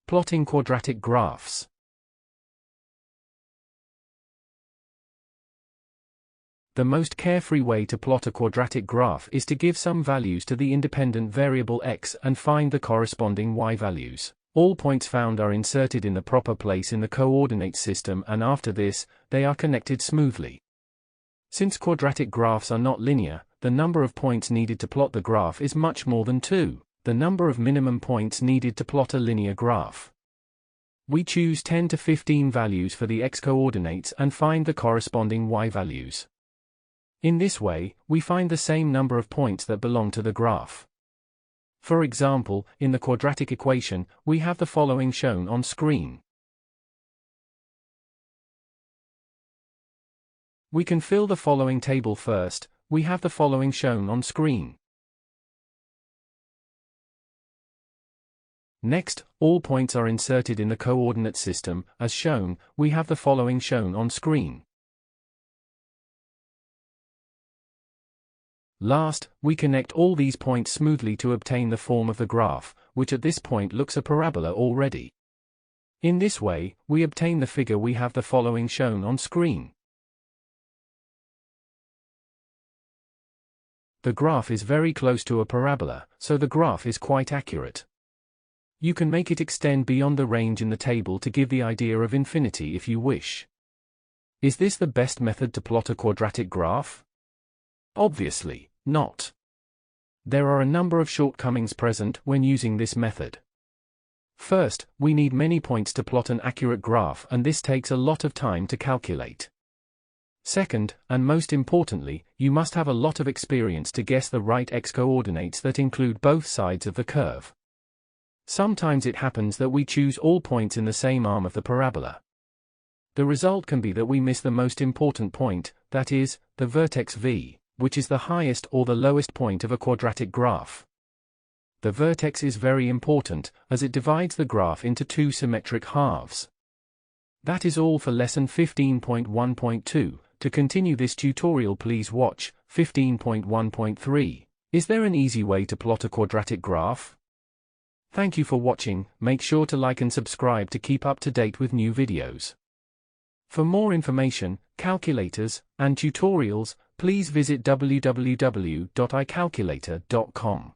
Plotting quadratic graphs. The most carefree way to plot a quadratic graph is to give some values to the independent variable x and find the corresponding y values. All points found are inserted in the proper place in the coordinate system, and after this, they are connected smoothly. Since quadratic graphs are not linear, the number of points needed to plot the graph is much more than 2, the number of minimum points needed to plot a linear graph. We choose 10 to 15 values for the x-coordinates and find the corresponding y values. In this way, we find the same number of points that belong to the graph. For example, in the quadratic equation, we have the following shown on screen. We can fill the following table first. We have the following shown on screen. Next, all points are inserted in the coordinate system, as shown. We have the following shown on screen. Last, we connect all these points smoothly to obtain the form of the graph, which at this point looks a parabola already. In this way, we obtain the figure. We have the following shown on screen. The graph is very close to a parabola, so the graph is quite accurate. You can make it extend beyond the range in the table to give the idea of infinity if you wish. Is this the best method to plot a quadratic graph? Obviously not. There are a number of shortcomings present when using this method. First, we need many points to plot an accurate graph, and this takes a lot of time to calculate. Second, and most importantly, you must have a lot of experience to guess the right x-coordinates that include both sides of the curve. Sometimes it happens that we choose all points in the same arm of the parabola. The result can be that we miss the most important point, that is, the vertex v, which is the highest or the lowest point of a quadratic graph. The vertex is very important, as it divides the graph into two symmetric halves. That is all for lesson 15.1.2. To continue this tutorial, please watch 15.1.3. Is there an easy way to plot a quadratic graph? Thank you for watching. Make sure to like and subscribe to keep up to date with new videos. For more information, calculators, and tutorials, please visit www.icalculator.com.